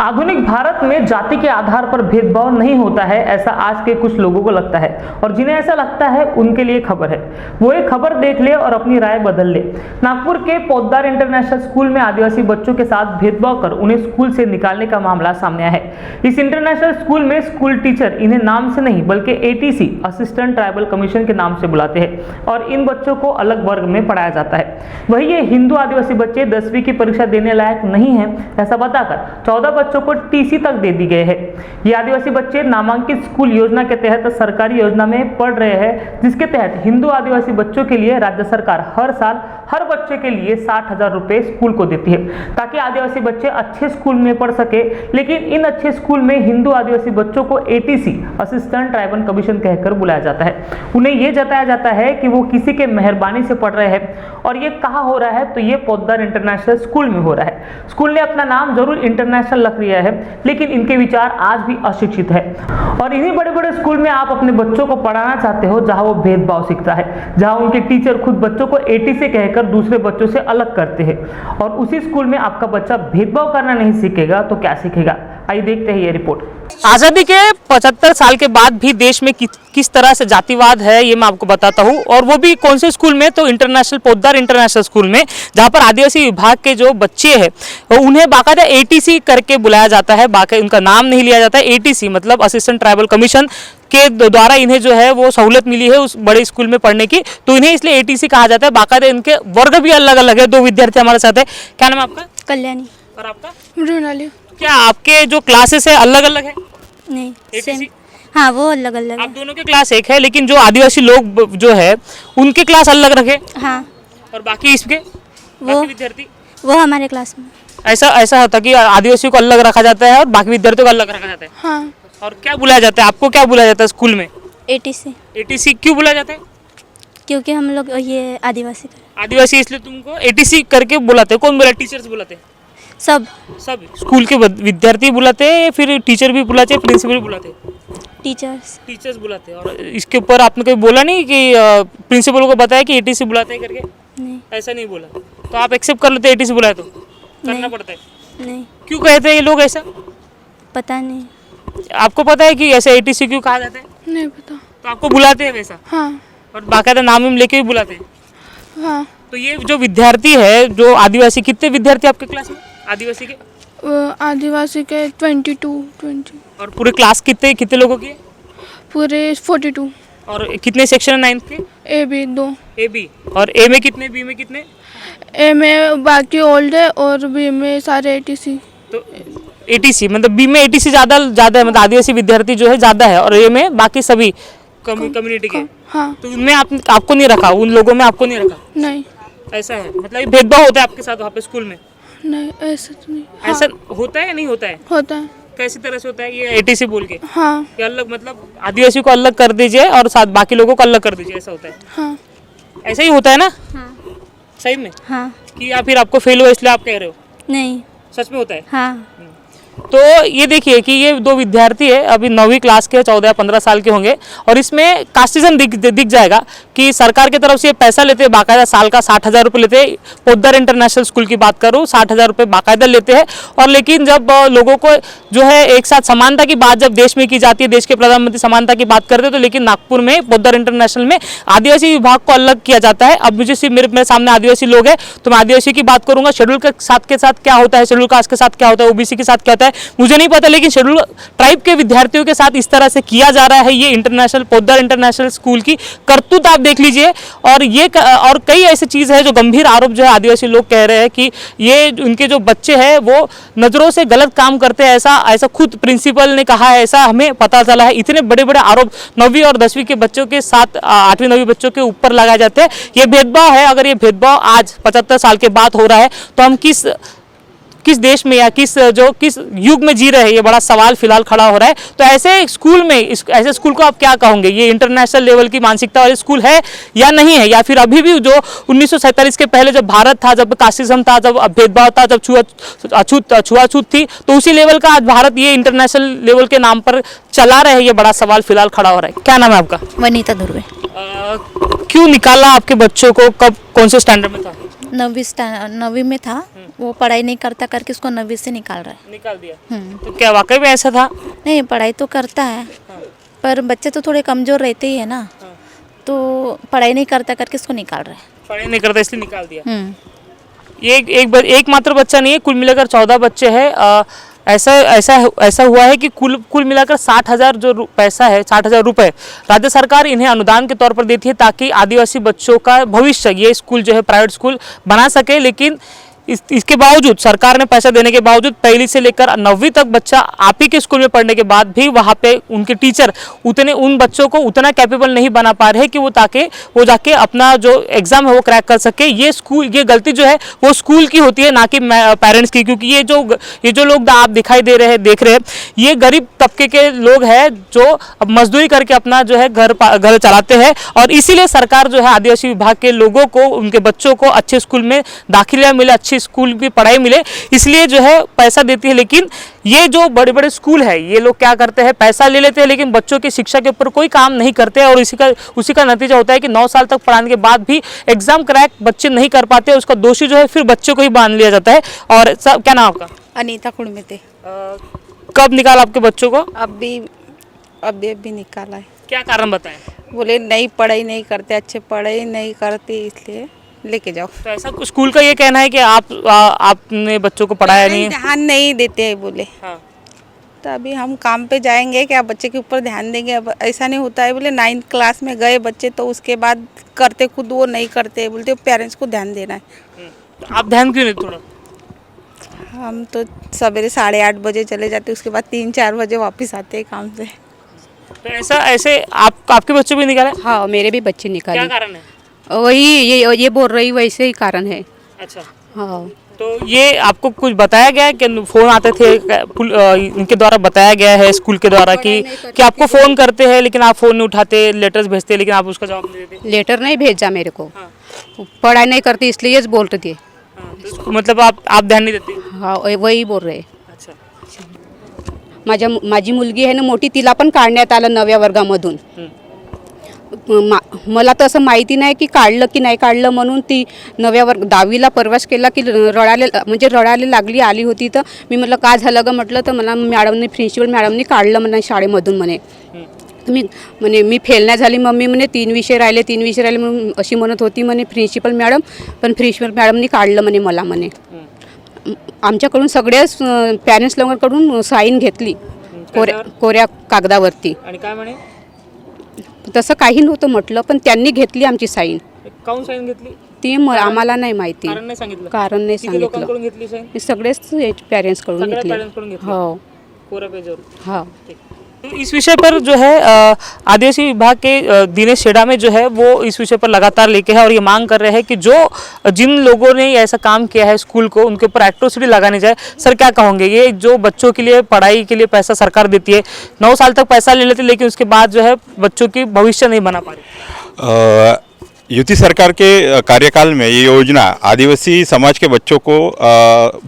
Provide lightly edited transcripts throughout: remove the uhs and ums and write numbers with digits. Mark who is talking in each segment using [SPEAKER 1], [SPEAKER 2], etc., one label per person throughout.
[SPEAKER 1] आधुनिक भारत में जाति के आधार पर भेदभाव नहीं होता है, ऐसा आज के कुछ लोगों को लगता है और जिन्हें ऐसा लगता है उनके लिए खबर है। वो एक खबर देख ले और अपनी राय बदल ले। नागपुर के पोद्दार इंटरनेशनल स्कूल में आदिवासी बच्चों के साथ भेदभाव कर उन्हें स्कूल से निकालने का मामला सामने आया है। इस इंटरनेशनल स्कूल में स्कूल टीचर इन्हें नाम से नहीं बल्कि ATC असिस्टेंट ट्राइबल कमीशन के नाम से बुलाते हैं और इन बच्चों को अलग वर्ग में पढ़ाया जाता है। वही ये हिंदू आदिवासी बच्चे 10वीं की परीक्षा देने लायक नहीं है ऐसा बताकर 14 बच्चों को TC तक दे दी गई है। ये आदिवासी बच्चे नामांकित स्कूल योजना के तहत सरकारी योजना में पढ़ रहे हैं, जिसके तहत हिंदू आदिवासी बच्चों के लिए राज्य सरकार हर साल हर बच्चे के लिए 60,000 रुपए स्कूल को देती है ताकि आदिवासी बच्चे अच्छे स्कूल में पढ़ सके। लेकिन इन अच्छे स्कूल में हिंदू आदिवासी बच्चों को ATC असिस्टेंट ट्राइबल कमीशन कहकर बुलाया जाता है। उन्हें यह जताया जाता है कि वो किसी के मेहरबानी से पढ़ रहे हैं और ये कहाँ हो रहा है तो ये पोद्दार इंटरनेशनल स्कूल में हो रहा है। स्कूल ने अपना नाम जरूर इंटरनेशनल रख लिया है लेकिन इनके विचार आज भी अशिक्षित है और इन्हीं बड़े बड़े स्कूल में आप अपने बच्चों को पढ़ाना चाहते हो जहां वो भेदभाव सीखता है, जहां उनके टीचर खुद बच्चों को ATC कहकर दूसरे बच्चों से अलग करते हैं और उसी स्कूल में आपका बच्चा भेदभाव करना नहीं सीखेगा तो क्या सीखेगा। आइए देखते हैं ये रिपोर्ट।
[SPEAKER 2] आज़ादी के 75 साल के बाद भी देश में किस तरह से जातिवाद है ये मैं आपको बताता हूँ, और वो भी कौन से स्कूल में, तो इंटरनेशनल पोद्दार इंटरनेशनल स्कूल में, जहाँ पर आदिवासी विभाग के जो बच्चे हैं उन्हें बाकायदा ATC करके बुलाया जाता है। बाकायदा उनका नाम नहीं लिया जाता है। ATC मतलब असिस्टेंट ट्राइबल कमीशन के द्वारा इन्हें जो है वो सहूलत मिली है उस बड़े स्कूल में पढ़ने की, तो इन्हें इसलिए ATC कहा जाता है। बाकायदा इनके वर्ग भी अलग अलग है। 2 विद्यार्थी हमारे साथ है। क्या नाम है आपका?
[SPEAKER 3] कल्याणी।
[SPEAKER 2] और आपका?
[SPEAKER 3] मृणाली।
[SPEAKER 2] क्या आपके जो क्लासेस है अलग अलग है?
[SPEAKER 3] नहीं सेम। हाँ वो अलग अलग है।
[SPEAKER 2] आप दोनों के क्लास एक है लेकिन जो आदिवासी लोग जो है उनके क्लास अलग रखे।
[SPEAKER 3] हाँ।
[SPEAKER 2] और बाकी इसके
[SPEAKER 3] वो
[SPEAKER 2] विद्यार्थी
[SPEAKER 3] वो हमारे क्लास में
[SPEAKER 2] ऐसा होता कि आदिवासियों को अलग रखा जाता है और बाकी विद्यार्थियों को अलग रखा जाता है।
[SPEAKER 3] हाँ।
[SPEAKER 2] और क्या बुलाया जाता है आपको? क्या बुलाया जाता है स्कूल में?
[SPEAKER 3] ATC
[SPEAKER 2] क्यों बुलाया जाता है?
[SPEAKER 3] क्योंकि हम लोग ये
[SPEAKER 2] आदिवासी इसलिए तुमको ATC करके बुलाते हैं। कौन बुलाते? टीचर्स बुलाते हैं? सब स्कूल के विद्यार्थी बुलाते हैं या फिर टीचर भी बुलाते हैं, प्रिंसिपल भी बुलाते हैं? टीचर्स बुलाते हैं। और इसके ऊपर आपने कभी बोला नहीं कि प्रिंसिपल को बताया कि ATC बुलाते हैं करके?
[SPEAKER 3] नहीं।
[SPEAKER 2] ऐसा नहीं बोला तो आप एक्सेप्ट कर लेते? ATC बुलाए तो करना पड़ता है?
[SPEAKER 3] नहीं।
[SPEAKER 2] क्यों कहते हैं ये लोग ऐसा?
[SPEAKER 3] पता नहीं।
[SPEAKER 2] आपको पता है कि ऐसे ATC क्यों कहा जाता है?
[SPEAKER 3] नहीं पता।
[SPEAKER 2] तो आपको बुलाते हैं वैसा?
[SPEAKER 3] हाँ।
[SPEAKER 2] और बाकायदा नाम लेके भी बुलाते हैं?
[SPEAKER 3] हाँ।
[SPEAKER 2] तो ये जो विद्यार्थी है जो आदिवासी, कितने विद्यार्थी आपके क्लास में आदिवासी के?
[SPEAKER 3] आदिवासी के 20।
[SPEAKER 2] और पूरे क्लास कितने लोगों की?
[SPEAKER 3] पूरे 42।
[SPEAKER 2] और कितने सेक्शन है 9th के?
[SPEAKER 3] A B 2।
[SPEAKER 2] A B। और A में कितने, B में कितने?
[SPEAKER 3] A में बाकी ओल्ड है और B में सारे ATC।
[SPEAKER 2] तो ATC मतलब B में ATC ज़्यादा है, मतलब आदिवासी विद्यार्थी जो है ज़्यादा है और A में बाकी सभी कम्युनिटी के।
[SPEAKER 3] हाँ।
[SPEAKER 2] तो उनमें आपको नहीं रखा, उन लोगों में आपको नहीं रखा?
[SPEAKER 3] नहीं।
[SPEAKER 2] ऐसा है मतलब ये भेदभाव होता है आपके साथ वहाँ पे स्कूल में?
[SPEAKER 3] नहीं ऐसा तो नहीं। हाँ।
[SPEAKER 2] ऐसा होता है या नहीं होता है?
[SPEAKER 3] होता है।
[SPEAKER 2] कैसी तरह से होता है ये ATC बोल के?
[SPEAKER 3] हाँ।
[SPEAKER 2] कि अलग मतलब आदिवासी को अलग कर दीजिए और साथ बाकी लोगों को अलग कर दीजिए, ऐसा होता है?
[SPEAKER 3] हाँ।
[SPEAKER 2] ऐसा ही होता है ना?
[SPEAKER 3] हाँ।
[SPEAKER 2] सही में?
[SPEAKER 3] हाँ।
[SPEAKER 2] कि या फिर आपको फेल हुआ इसलिए आप कह रहे हो?
[SPEAKER 3] नहीं।
[SPEAKER 2] सच में होता है?
[SPEAKER 3] हाँ।
[SPEAKER 2] तो ये देखिए कि ये 2 विद्यार्थी है, अभी 9वीं क्लास के, 14-15 साल के होंगे और इसमें कास्टिज्म दिख जाएगा कि सरकार की तरफ से ये पैसा लेते हैं, बाकायदा साल का 60,000 रुपये लेते हैं। पोद्दार इंटरनेशनल स्कूल की बात करूँ 60,000 रुपये बाकायदा लेते हैं। और लेकिन जब लोगों को जो है एक साथ समानता की बात जब देश में की जाती है, देश के प्रधानमंत्री समानता की बात करते हैं, तो लेकिन नागपुर में पोद्दार इंटरनेशनल में आदिवासी विभाग को अलग किया जाता है। अब मुझे सिर्फ मेरे सामने आदिवासी लोग हैं तो मैं आदिवासी की बात करूँगा। शेड्यूल के साथ क्या होता है, शेड्यूल कास्ट के साथ क्या होता है, OBC के साथ क्या होता है मुझे नहीं पता, लेकिन शेड्यूल ट्राइब के विद्यार्थियों के साथ इस तरह से किया जा रहा है। ये इंटरनेशनल पोद्दार इंटरनेशनल स्कूल की करतूत आप देख लीजिए। और कई ऐसी चीज़ है जो गंभीर आरोप जो है आदिवासी लोग कह रहे हैं कि ये उनके जो बच्चे हैं वो नज़रों से गलत काम करते हैं, ऐसा खुद प्रिंसिपल ने कहा है, ऐसा हमें पता चला है। इतने बड़े बड़े आरोप 9वीं और 10वीं के बच्चों के साथ 8वीं 9वीं बच्चों के ऊपर लगाए जाते हैं। ये भेदभाव है। अगर ये भेदभाव आज 75 साल के बाद हो रहा है तो हम किस देश में या किस युग में जी रहे हैं, ये बड़ा सवाल फिलहाल खड़ा हो रहा है। तो ऐसे स्कूल में ऐसे स्कूल को आप क्या कहोगे? ये इंटरनेशनल लेवल की मानसिकता वाले स्कूल है या नहीं है? या फिर अभी भी जो 1947 के पहले जब भारत था, जब कास्टिज्म था, जब भेदभाव था, जब छुआछूत थी, तो उसी लेवल का आज भारत ये इंटरनेशनल लेवल के नाम पर चला रहे हैं? ये बड़ा सवाल फिलहाल खड़ा हो रहा है। क्या नाम है आपका?
[SPEAKER 3] वनीता धुर्वे।
[SPEAKER 2] क्यों निकाला आपके बच्चों को? कब, कौन से स्टैंडर्ड में था?
[SPEAKER 4] नवीं में था, वो पढ़ाई नहीं करता करके उसको 9वीं से निकाल रहा है।
[SPEAKER 2] निकाल दिया। तो क्या वाकई में ऐसा था?
[SPEAKER 4] नहीं, पढ़ाई तो करता है, पर बच्चे तो थोड़े कमज़ोर रहते ही है ना, तो पढ़ाई नहीं करता करके उसको निकाल रहा है।
[SPEAKER 2] पढ़ाई नहीं करता इसलिए निकाल दिया। ये एक मात्र बच्चा नहीं है, कुल मिलाकर 14 बच्चे हैं। ऐसा हुआ है कि कुल मिलाकर 60,000 जो पैसा है, 60,000 रुपये राज्य सरकार इन्हें अनुदान के तौर पर देती है ताकि आदिवासी बच्चों का भविष्य ये स्कूल जो है प्राइवेट स्कूल बना सके। लेकिन इसके बावजूद सरकार ने पैसा देने के बावजूद पहली से लेकर 9वीं तक बच्चा आप ही के स्कूल में पढ़ने के बाद भी वहाँ पे उनके टीचर उन बच्चों को उतना कैपेबल नहीं बना पा रहे कि वो जाके अपना जो एग्जाम है वो क्रैक कर सके। ये गलती जो है वो स्कूल की होती है, ना कि पेरेंट्स की, क्योंकि ये जो लोग आप देख रहे हैं ये गरीब तबके के लोग हैं जो अब मजदूरी करके अपना जो है घर चलाते हैं। और इसीलिए सरकार जो है आदिवासी विभाग के लोगों को, उनके बच्चों को अच्छे स्कूल में दाखिला मिले, अच्छी स्कूल की पढ़ाई मिले, इसलिए जो है पैसा देती है। लेकिन ये जो बड़े बड़े स्कूल है ये लोग क्या करते हैं, पैसा ले लेते हैं लेकिन बच्चों की शिक्षा के ऊपर कोई काम नहीं करते। और उसी का नतीजा होता है कि 9 साल तक पढ़ाने के बाद भी एग्जाम क्रैक बच्चे नहीं कर पाते। उसका दोषी जो है फिर बच्चे को ही बांध लिया जाता है। और क्या नाम आपका?
[SPEAKER 5] अनीता कुड़मिते।
[SPEAKER 2] कब निकाला आपके बच्चों को?
[SPEAKER 5] अभी निकाला है।
[SPEAKER 2] क्या कारण बताएं?
[SPEAKER 5] बोले नहीं, पढ़ाई नहीं करते, अच्छे पढ़ाई नहीं करते, इसलिए लेके जाओ।
[SPEAKER 2] तो ऐसा स्कूल का ये कहना है कि आपने बच्चों को पढ़ाया नहीं,
[SPEAKER 5] ध्यान नहीं देते हैं बोले।
[SPEAKER 2] हाँ।
[SPEAKER 5] तो अभी हम काम पे जाएंगे क्या बच्चे के ऊपर ध्यान देंगे? अब ऐसा नहीं होता है। बोले 9th क्लास में गए बच्चे तो उसके बाद करते खुद वो नहीं करते, बोलते पेरेंट्स को ध्यान देना है।
[SPEAKER 2] तो आप ध्यान क्यों नहीं थोड़ा?
[SPEAKER 5] हम तो सवेरे 8:30 बजे चले जाते, उसके बाद 3-4 बजे वापस आते हैं काम से।
[SPEAKER 2] तो ऐसे आपके बच्चे भी निकाले?
[SPEAKER 6] हाँ, मेरे भी बच्चे निकाले।
[SPEAKER 2] क्या कारण है?
[SPEAKER 6] वही ये बोल रही, वैसे ही कारण है।
[SPEAKER 2] अच्छा।
[SPEAKER 6] हाँ।
[SPEAKER 2] तो ये आपको कुछ बताया गया है कि फोन आते थे इनके द्वारा बताया गया है स्कूल के द्वारा कि आपको फोन करते हैं लेकिन आप फोन नहीं उठाते, लेटर्स भेजते लेकिन आप उसका जवाब नहीं देते?
[SPEAKER 6] लेटर नहीं भेजा मेरे को।
[SPEAKER 2] हाँ।
[SPEAKER 6] पढ़ाई नहीं करती इसलिए बोल रही थी।
[SPEAKER 2] हाँ, तो मतलब आप ध्यान नहीं देते?
[SPEAKER 6] हाँ, वही बोल रहे।
[SPEAKER 2] अच्छा।
[SPEAKER 6] माझी मुलगी आहे ना मोठी, तिला पण काढण्यात आलं 9व्या वर्गामधून। मला तर असं माहिती नाही की काढलं की नाही काढलं म्हणून ती 9व्या वर्ग 10वीला प्रवेश केला की रडायला लागली, आली होती। तर मी म्हटलं का झालं ग म्हटलं, तर मला मॅडमने, प्रिन्सिपल मॅडमने काढलं म्हणे शाळेमधून म्हणे। मी फेल नाही झाली मम्मी म्हणे, 3 विषय राहिले म्हणून अशी म्हणत होती म्हणे प्रिन्सिपल मॅडम, पण प्रिन्सिपल मॅडमने काढलं म्हणे मला म्हणे। आमच्याकडून सगळ्याच पॅरेंट्स लोकांकडून साईन घेतली कोऱ्या कागदावरती।
[SPEAKER 2] आणि काय म्हणे?
[SPEAKER 6] तसं काही नव्हतं म्हटलं, पण त्यांनी घेतली आमची साईन।
[SPEAKER 2] काऊन साईन घेतली
[SPEAKER 6] ती आम्हाला नाही माहिती,
[SPEAKER 2] कारण नाही सांगितलं?
[SPEAKER 6] कारण नाही
[SPEAKER 2] किती लोकांकडून
[SPEAKER 6] सांगितलं।
[SPEAKER 2] घेतली साईन?
[SPEAKER 6] हे सगळेच पेरेंट्स कडून
[SPEAKER 2] सगळ्या
[SPEAKER 6] घेतली।
[SPEAKER 2] पेरेंट्स कडून घेतली?
[SPEAKER 6] हो
[SPEAKER 2] कोरा पेजवर?
[SPEAKER 6] हाँ।
[SPEAKER 2] तो इस विषय पर जो है आदिवासी विभाग के दिनेश शेड़ा में जो है वो इस विषय पर लगातार लेके है और ये मांग कर रहे हैं कि जिन लोगों ने ऐसा काम किया है स्कूल को, उनके ऊपर एट्रोसिटी लगानी जाए। सर क्या कहोगे, ये जो बच्चों के लिए पढ़ाई के लिए पैसा सरकार देती है, 9 साल तक पैसा ले लेती है लेकिन उसके बाद जो है बच्चों की भविष्य नहीं बना पा रही?
[SPEAKER 7] युति सरकार के कार्यकाल में ये योजना आदिवासी समाज के बच्चों को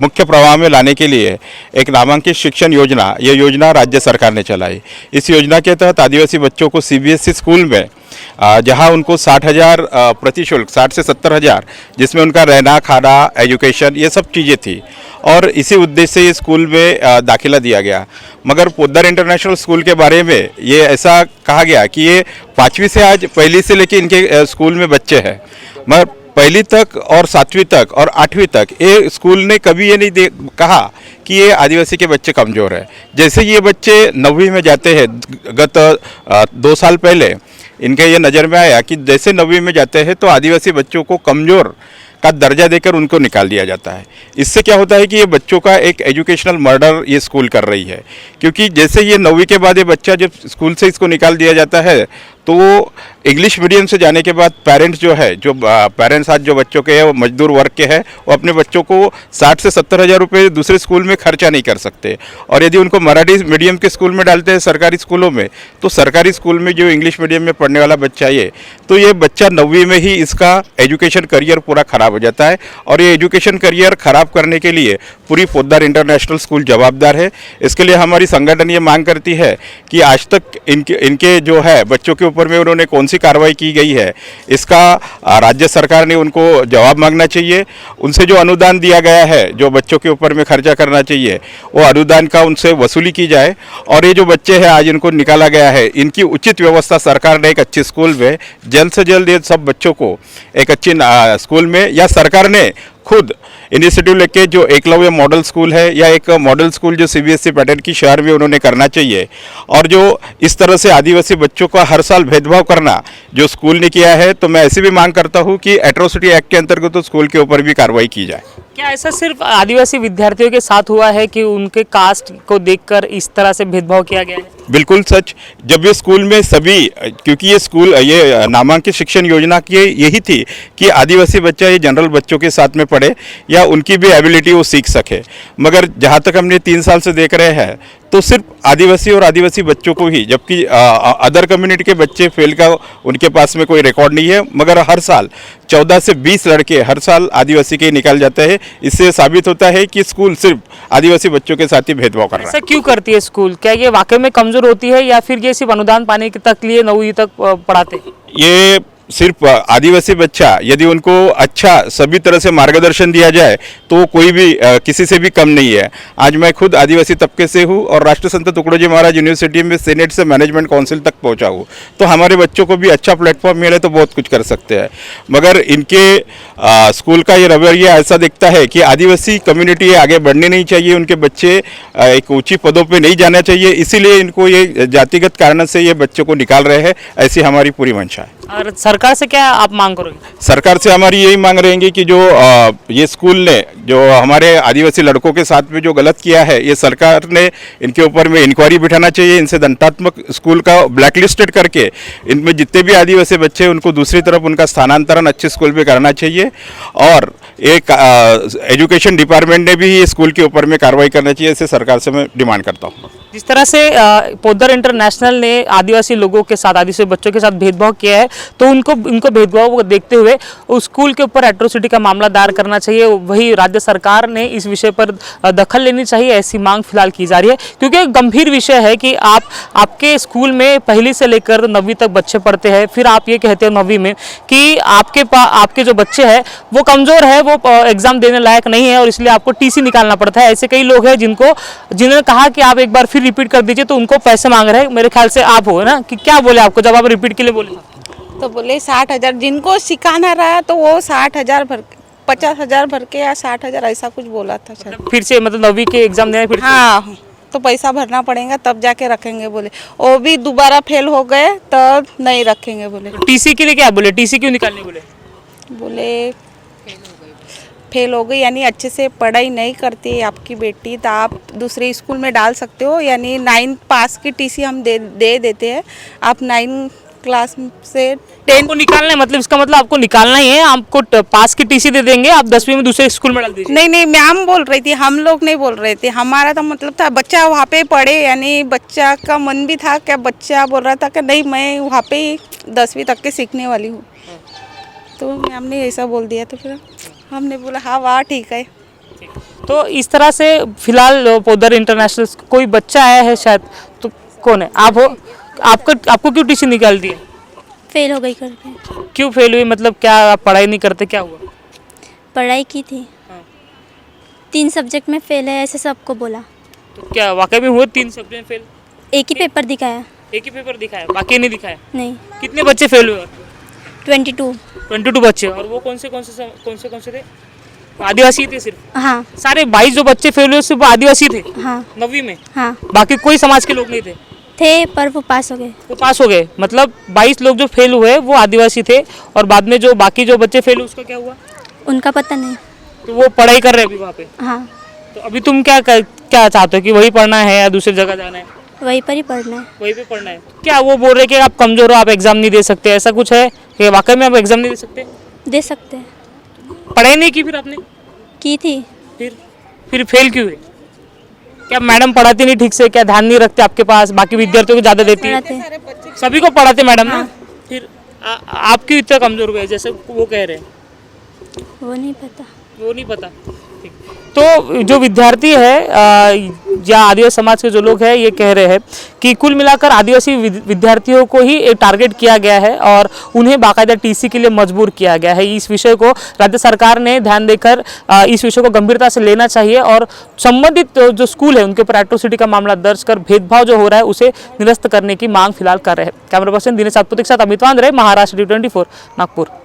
[SPEAKER 7] मुख्य प्रवाह में लाने के लिए एक नामांकित शिक्षण योजना, ये योजना राज्य सरकार ने चलाई। इस योजना के तहत आदिवासी बच्चों को CBSE स्कूल में जहां उनको 60,000 प्रतिशुल्क, 60 से 70,000, जिसमें उनका रहना, खाना, एजुकेशन, ये सब चीज़ें थी, और इसी उद्देश्य से ये स्कूल में दाखिला दिया गया। मगर पोद्दार इंटरनेशनल स्कूल के बारे में ये ऐसा कहा गया कि ये 5वीं से आज 1ली से लेके इनके स्कूल में बच्चे हैं, मगर 1ली तक और 7वीं तक और 8वीं तक ये स्कूल ने कभी ये नहीं कहा कि ये आदिवासी के बच्चे कमज़ोर है। जैसे ये बच्चे 9वीं में जाते हैं, गत 2 साल पहले इनके ये नज़र में आया कि जैसे 9वीं में जाते हैं तो आदिवासी बच्चों को कमज़ोर का दर्जा देकर उनको निकाल दिया जाता है। इससे क्या होता है कि ये बच्चों का एक एजुकेशनल मर्डर ये स्कूल कर रही है, क्योंकि जैसे ये 9वीं के बाद ये बच्चा जब स्कूल से इसको निकाल दिया जाता है तो वो इंग्लिश मीडियम से जाने के बाद पेरेंट्स जो है, जो पेरेंट्स आज जो बच्चों के हैं वो मजदूर वर्ग के हैं, वो अपने बच्चों को 60 से 70,000 रुपये दूसरे स्कूल में खर्चा नहीं कर सकते। और यदि उनको मराठी मीडियम के स्कूल में डालते हैं सरकारी स्कूलों में, तो सरकारी स्कूल में जो इंग्लिश मीडियम में पढ़ने वाला बच्चा ये बच्चा 9वीं में ही इसका एजुकेशन करियर पूरा ख़राब हो जाता है। और ये एजुकेशन करियर ख़राब करने के लिए पूरी पोद्दार इंटरनेशनल स्कूल जवाबदार है। इसके लिए हमारी संगठन ये मांग करती है कि आज तक इनके जो है बच्चों के ऊपर में उन्होंने कौन सी कार्रवाई की गई है, इसका राज्य सरकार ने उनको जवाब मांगना चाहिए। उनसे जो अनुदान दिया गया है, जो बच्चों के ऊपर में खर्चा करना चाहिए, वो अनुदान का उनसे वसूली की जाए। और ये जो बच्चे हैं आज इनको निकाला गया है, इनकी उचित व्यवस्था सरकार ने एक अच्छे स्कूल में जल्द से जल्द ये सब बच्चों को एक अच्छी स्कूल में, या सरकार ने खुद इनिशिएटिव लेके जो एकलव्य मॉडल स्कूल है या एक मॉडल स्कूल जो सीबीएसई पैटर्न की शहर में उन्होंने करना चाहिए। और जो इस तरह से आदिवासी बच्चों का हर साल भेदभाव करना जो स्कूल ने किया है, तो मैं ऐसी भी मांग करता हूँ कि एट्रोसिटी एक्ट के अंतर्गत तो स्कूल के ऊपर भी कार्रवाई की जाए।
[SPEAKER 2] क्या ऐसा सिर्फ आदिवासी विद्यार्थियों के साथ हुआ है कि उनके कास्ट को देखकर इस तरह से भेदभाव किया गया है?
[SPEAKER 7] बिल्कुल सच। जब ये स्कूल में सभी, क्योंकि ये स्कूल, ये नामांकित शिक्षण योजना की यही थी कि आदिवासी बच्चा ये जनरल बच्चों के साथ में पढ़े या उनकी भी एबिलिटी वो सीख सके, मगर जहाँ तक हमने 3 साल से देख रहे हैं तो सिर्फ आदिवासी और आदिवासी बच्चों को ही, जबकि अदर कम्युनिटी के बच्चे फेल का उनके पास में कोई रिकॉर्ड नहीं है, मगर हर साल 14 से 20 लड़के हर साल आदिवासी के निकल जाते हैं। इससे साबित होता है कि स्कूल सिर्फ आदिवासी बच्चों के साथ ही भेदभाव कर रहा है।
[SPEAKER 2] ऐसा क्यों करती है स्कूल? क्या ये वाकई में कमजोर होती है या फिर ये सिर्फ अनुदान पाने के तक लिए 9वीं तक पढ़ाते हैं?
[SPEAKER 7] ये सिर्फ आदिवासी बच्चा, यदि उनको अच्छा सभी तरह से मार्गदर्शन दिया जाए तो कोई भी किसी से भी कम नहीं है। आज मैं खुद आदिवासी तबके से हूँ और राष्ट्रसंत तुकडोजी महाराज यूनिवर्सिटी में सीनेट से मैनेजमेंट काउंसिल तक पहुँचा हूँ, तो हमारे बच्चों को भी अच्छा प्लेटफॉर्म मिले तो बहुत कुछ कर सकते हैं। मगर इनके स्कूल का ये रवैया ऐसा दिखता है कि आदिवासी कम्युनिटी आगे बढ़ने नहीं चाहिए, उनके बच्चे एक ऊंची पदों पे नहीं जाना चाहिए, इसीलिए इनको ये जातिगत कारण से ये बच्चों को निकाल रहे हैं। ऐसी हमारी पूरी मंशा है।
[SPEAKER 2] और सरकार से क्या आप मांग करोगे?
[SPEAKER 7] सरकार से हमारी यही मांग रहेंगी कि जो ये स्कूल ने जो हमारे आदिवासी लड़कों के साथ में जो गलत किया है, ये सरकार ने इनके ऊपर में इंक्वायरी बिठाना चाहिए। इनसे दंडात्मक स्कूल का ब्लैकलिस्टेड करके इनमें जितने भी आदिवासी बच्चे हैं उनको दूसरी तरफ उनका स्थानांतरण अच्छे स्कूल में करना चाहिए। और एक एजुकेशन डिपार्टमेंट ने भी ये स्कूल के ऊपर में कार्रवाई करना चाहिए, ऐसे सरकार से मैं डिमांड करता हूँ।
[SPEAKER 2] जिस तरह से पोद्दार इंटरनेशनल ने आदिवासी लोगों के साथ, आदिवासी बच्चों के साथ भेदभाव किया है, तो उनको भेदभाव को देखते हुए उस स्कूल के ऊपर एट्रोसिटी का मामला दायर करना चाहिए। वही राज्य सरकार ने इस विषय पर दखल लेनी चाहिए, ऐसी मांग फिलहाल की जा रही है, क्योंकि गंभीर विषय है कि आपके स्कूल में पहली से लेकर 9वीं तक बच्चे पढ़ते हैं, फिर आप ये कहते हैं 9वीं में कि आपके जो बच्चे हैं वो कमज़ोर है, वो एग्ज़ाम देने लायक नहीं है और इसलिए आपको टीसी निकालना पड़ता है। ऐसे कई लोग हैं जिन्होंने कहा कि आप एक बार फिर रिपीट कर दीजिए, तो उनको पैसे मांग रहे हैं। मेरे ख्याल से आप हो ना, कि क्या बोले आपको जब आप रिपीट के लिए बोले?
[SPEAKER 5] तो बोले 60,000, जिनको सिखाना रहा तो वो 60,000 भर, 50,000 भर के या 60,000 ऐसा कुछ बोला था शायद।
[SPEAKER 2] फिर से मतलब 9वीं के एग्जाम देने फिर?
[SPEAKER 5] हाँ, तो पैसा भरना पड़ेगा तब जाके रखेंगे बोले। वो भी दोबारा फेल हो गए तो नहीं रखेंगे बोले।
[SPEAKER 2] टीसी के लिए क्या बोले? टीसी क्यों निकालने बोले?
[SPEAKER 5] बोले फेल हो गई, यानी अच्छे से पढ़ाई नहीं करती है आपकी बेटी, तो आप दूसरे स्कूल में डाल सकते हो, यानी 9 पास की टीसी हम दे देते हैं। आप 9 क्लास से 10
[SPEAKER 2] को निकालना है, मतलब इसका मतलब आपको निकालना ही है, आपको पास की टीसी दे देंगे, आप 10वीं में दूसरे स्कूल में डाल दीजिए।
[SPEAKER 5] नहीं, मैम बोल रही थी, हम लोग नहीं बोल रहे थे। हमारा तो मतलब था बच्चा वहाँ पे पढ़े, यानी बच्चा का मन भी था, क्या बच्चा बोल रहा था कि नहीं मैं वहाँ पे 10वीं तक के सीखने वाली हूँ, तो मैम ने ऐसा बोल दिया, तो फिर हमने बोला हाँ वाह ठीक है।
[SPEAKER 2] तो इस तरह से फिलहाल पोद्दार इंटरनेशनल कोई बच्चा आया है शायद, तो कौन है? आप हो? आपको क्यों टीसी निकाल दी?
[SPEAKER 4] फेल हो गई करके।
[SPEAKER 2] क्यों फेल हुई? मतलब क्या आप पढ़ाई नहीं करते, क्या हुआ?
[SPEAKER 4] पढ़ाई की थी, 3 सब्जेक्ट में फेल है ऐसे सबको बोला।
[SPEAKER 2] तो क्या वाकई में हुए 3 सब्जेक्ट में फेल?
[SPEAKER 4] एक ही पेपर दिखाया।
[SPEAKER 2] एक ही पेपर दिखाया, बाकी नहीं दिखाया?
[SPEAKER 4] नहीं।
[SPEAKER 2] कितने बच्चे फेल हुए?
[SPEAKER 4] 22
[SPEAKER 2] बच्चे। और वो कौन से थे? आदिवासी थे सिर्फ?
[SPEAKER 4] हाँ।
[SPEAKER 2] सारे 22 जो बच्चे फेल हुए सिर्फ आदिवासी थे?
[SPEAKER 4] हाँ।
[SPEAKER 2] 9वीं में?
[SPEAKER 4] हाँ।
[SPEAKER 2] बाकी कोई समाज के लोग नहीं थे?
[SPEAKER 4] थे, पर वो पास हो गए।
[SPEAKER 2] वो पास हो गए, मतलब 22 लोग जो फेल हुए वो आदिवासी थे, और बाद में जो बाकी जो बच्चे फेल हुए उसका क्या हुआ?
[SPEAKER 4] उनका पता नहीं।
[SPEAKER 2] तो वो पढ़ाई कर रहे हैं अभी वहाँ पे?
[SPEAKER 4] हाँ।
[SPEAKER 2] तो अभी तुम क्या चाहते हो कि वही पढ़ना है या दूसरी जगह जाना है?
[SPEAKER 4] वहीं पर ही पढ़ना है।
[SPEAKER 2] वहीं पे पढ़ना है। क्या वो बोल रहे कि आप कमजोर हो, आप एग्जाम नहीं दे सकते, ऐसा कुछ है कि वाकई में आप एग्जाम नहीं दे सकते?
[SPEAKER 4] दे सकते हैं।
[SPEAKER 2] पढ़ाई नहीं की फिर आपने?
[SPEAKER 4] की थी।
[SPEAKER 2] फिर फेल क्यों हुए? क्या मैडम पढ़ाती नहीं ठीक से? क्या ध्यान नहीं रखते आपके पास? बाकी विद्यार्थियों को ज़्यादा देती है? सभी को पढ़ाते मैडम ना? फिर आप क्यों इतना कमजोर हुए जैसे वो कह रहे हैं?
[SPEAKER 4] वो नहीं पता।
[SPEAKER 2] ठीक। तो जो विद्यार्थी है या आदिवासी समाज के जो लोग हैं ये कह रहे हैं कि कुल मिलाकर आदिवासी विद्यार्थियों को ही एक टारगेट किया गया है और उन्हें बाकायदा टीसी के लिए मजबूर किया गया है। इस विषय को राज्य सरकार ने ध्यान देकर इस विषय को गंभीरता से लेना चाहिए और संबंधित जो स्कूल है उनके ऊपर एट्रोसिटी का मामला दर्ज कर भेदभाव जो हो रहा है उसे निरस्त करने की मांग फिलहाल कर रहे हैं। कैमरा पर्सन दिनेश सातपुते के साथ अमित वांद्रे, महाराष्ट्र T24 नागपुर।